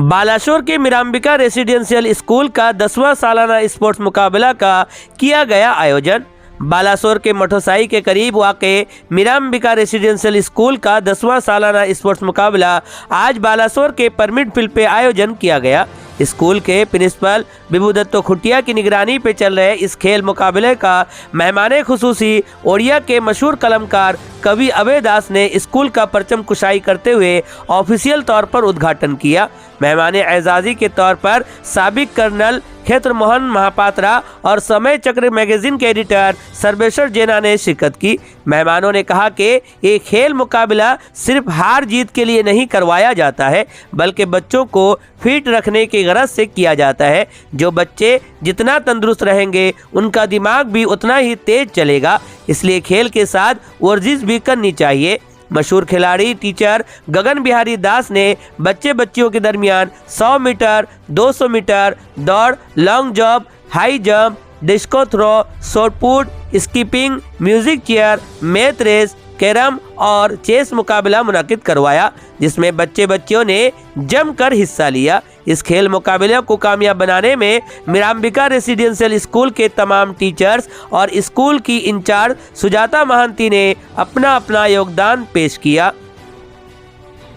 बालासोर के मीरांबिका residential school का 10वां सालाना स्पोर्ट्स मुकाबला का किया गया आयोजन। बालासोर के मठोसाई के करीब वाक़े मीरांबिका रेसिडेंशियल स्कूल का 10वां सालाना स्पोर्ट्स मुकाबला आज बालासोर के परमिट फील्ड पे आयोजन किया गया। स्कूल के प्रिंसिपल विभू दत्तो खुटिया की निगरानी पे चल रहे इस खेल मुकाबले का मेहमान खुसूसी ओडिया के मशहूर कलमकार कवि अभय दास ने स्कूल का परचम कुशाई करते हुए ऑफिशियल तौर पर उद्घाटन किया। मेहमान एजाजी के तौर पर साबिक कर्नल क्षेत्र मोहन महापात्रा और समय चक्र मैगजीन के एडिटर सर्वेश्वर जैना ने शिरकत की। मेहमानों ने कहा कि ये खेल मुकाबला सिर्फ हार जीत के लिए नहीं करवाया जाता है, बल्कि बच्चों को फिट रखने की गरज से किया जाता है। जो बच्चे जितना तंदुरुस्त रहेंगे उनका दिमाग भी उतना ही तेज चलेगा, इसलिए खेल के साथ वर्जिश भी करनी चाहिए। मशहूर खिलाड़ी टीचर गगन बिहारी दास ने बच्चे बच्चियों के दरमियान 100 मीटर, 200 मीटर दौड़, long jump, high jump, discus throw, shot put, skipping, music chair, math race, carrom और चेस मुकाबला मुनाकिद करवाया, जिसमें बच्चे बच्चियों ने जमकर हिस्सा लिया। इस खेल मुकाबले को कामयाब बनाने में मीरांबिका रेसिडेंशियल स्कूल के तमाम टीचर्स और स्कूल की इंचार्ज सुजाता महांती ने अपना अपना योगदान पेश किया।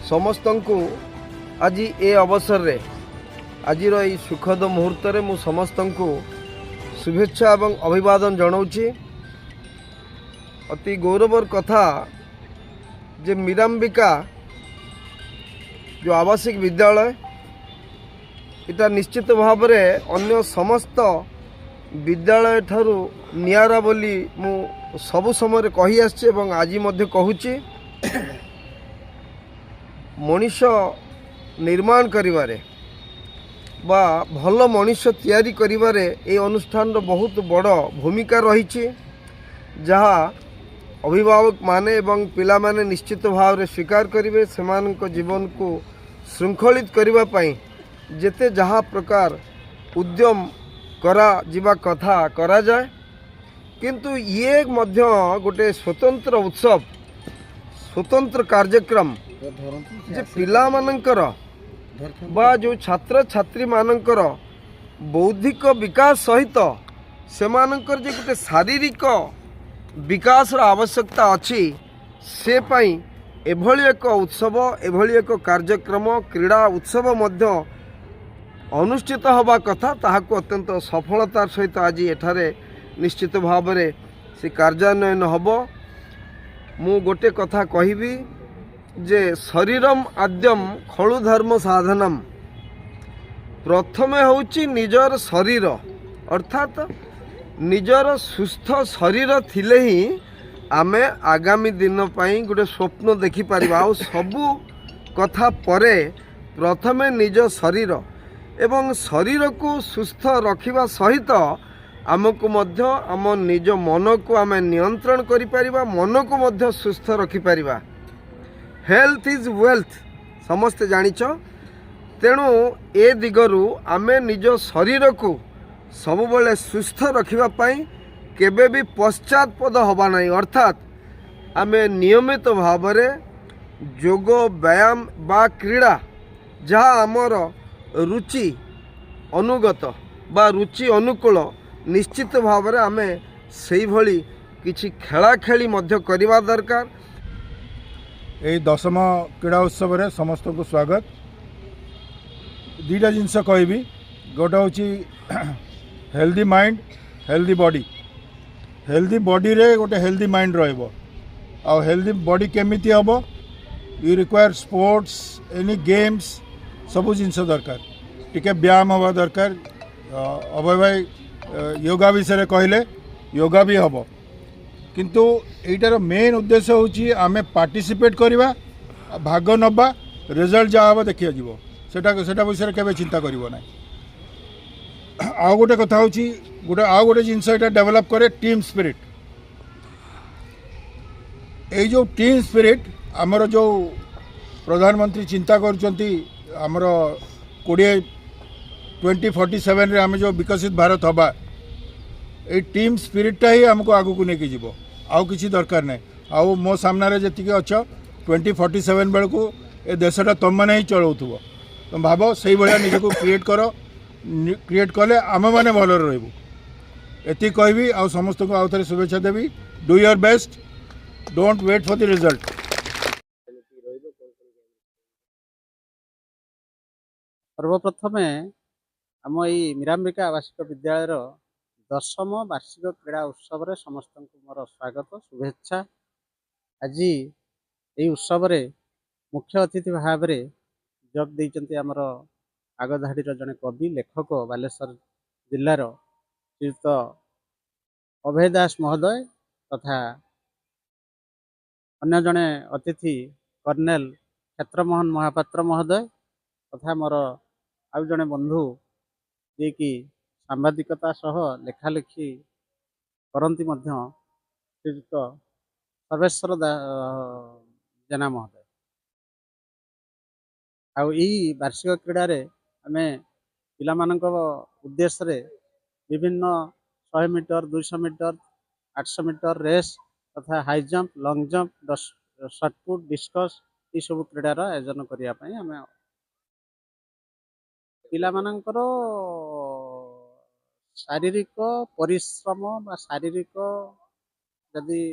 समस्त को आज ए अवसर रे आज सुखद मुहूर्त रे मु समस्त को शुभेच्छा एवं अभिवादन जनाऊँगी। अति गौरवर कथा जे मीरांबिका जो आवासिक विद्यालय इटा निश्चित भाव में अन्य समस्त विद्यालय ठारू नियारा बोली मु सबु समय कही आछि एवं आज मध्य कहूची। मनीष निर्माण करिवारे बा भल मनीष तैयारी करिवारे ए अनुष्ठान बहुत बड़ भूमिका रही, जहाँ अभिभावक माने एवं पिला माने निश्चित भाव में स्वीकार करेंगे। सेमानक जीवन को श्रृंखलित करने पाई जेते जहाँ प्रकार उद्यम करा जिबा कथा करा जाए, किंतु ये मध्य गोटे स्वतंत्र उत्सव स्वतंत्र कार्यक्रम जे पिला मानकर बा जो छात्र छात्री मानकर बौद्धिक विकास सहित सेमानकर जे गोटे शारीरिक विकास आवश्यकता अच्छी से पाई एभली एक उत्सव एभली एक कार्यक्रम क्रीड़ा उत्सव मध्य अनुष्ठित हवा कथा ताहाको अत्यंत सफलतार सहित आज एठारे निश्चित भाव में से कार्यान्वयन हब। मु गोटे कथा कहिबी जे शरीरम आद्यम खलु धर्म साधनम, प्रथमे होची निजर शरीर अर्थात निजर सुस्थ शरीर थिले ही आमे आगामी दिन पाई गोटे स्वप्न देखि परिबा। आ सबु कथा परे प्रथमे निज शरीर एवं शरीर को सुस्थ रखिबा सहित आमको मध्य आम निज मन को आमे नियंत्रण करि परिबा, मन को मध्य सुस्थ रखि परिबा। हेल्थ इज वेल्थ समस्ते जानिछ, तेणु ए दिगरु आमे निज शरीर को सबुबले सुस्थ रखिबा केबे भी पश्चातपद हवा नहीं, अर्थात आमे नियमित भाव में योग व्यायाम बा क्रीड़ा जहाँ आमर रुचि अनुगत बा रुचि अनुकूल निश्चित भाव में आमे सेही भली किछि खेला खेली मध्य करिवा दरकार। यही 10म क्रीड़ा उत्सव रे समस्त को स्वागत। दुईटा जिनस कहबी, गोटे हूँ healthy mind healthy body. Healthy body रे गोटे हेल्दी माइंड रहिबो। आ हेल्दी बॉडी केमिति हबो, you require sports any games सबू जिनस दरकार, टिके व्यायाम हवा दरकार। अभय भाई योगा विषय कहले योगा भी हबो, किंतु एटार मेन उद्देश्य होची आमे पार्टिसिपेट करवा, भाग नबा, रिजल्ट जहाँ हम देखिए जीव सेटा विषय केबे चिंता करिवो ना। आउ गोटे कथा होची गोटे जिनस एटा डेवलप करे टीम स्पिरिट। ए जो टीम स्पिरिट आमर जो प्रधानमंत्री चिंता करचंती आमर 2047 रे आमे जो विकसित भारत हबा, ए टीम स्पिरिटा ही हमको आगु को लेके जीवो, आउ किसी दरकार नहीं। आउ मो सामने जेतिके अच्छ 2047 बेलू ए देशटा तुम मैंने ही चलाउथुब, तुम भाव से भाया निजक क्रिएट कर क्रिएट कले आम मैंने भल रही एति कहबी आ समस्त को आउ थे शुभेच्छा देवी do your best don't wait for the result सर्वप्रथमे आम यही मीराम्बिका आवासिक विद्यालय 10म वार्षिक क्रीड़ा उत्सव रे समस्त मोर स्वागत शुभेच्छा। आज यही उत्सव रे मुख्य अतिथि भाव में जोग देइचंती आमर आगधाड़ी जड़े कवि लेखक बालेश्वर जिलार श्रीयुक्त अभय दास महोदय तथा अन्य जड़े अतिथि कर्नेल क्षेत्रमोहन महापात्र महोदय तथा मोर आउ जड़े बंधु जे कि सांबादिकता सह लेखालेखि करती श्रीयुक्त सर्वेश्वर जेना महोदय। आउ यही वार्षिक क्रीड़ा रे आमे पिलामानक उद्देश्य रे विभिन्न 100 मीटर 200 मीटर 800 मीटर रेस तथा high jump long jump shot put discuss ये सब क्रीडार आयोजन करने आम पिलामानकर शारीरिक परिश्रम बा शारीरिक जदि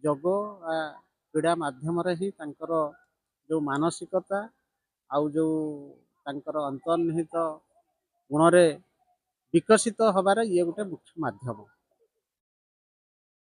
जोग क्रीड़ा माध्यम ही तांकर जो मानसिकता आउ जो तांकर अंतर्निहित गुण रे विकसित हबार ये गोटे मुख्य माध्यम।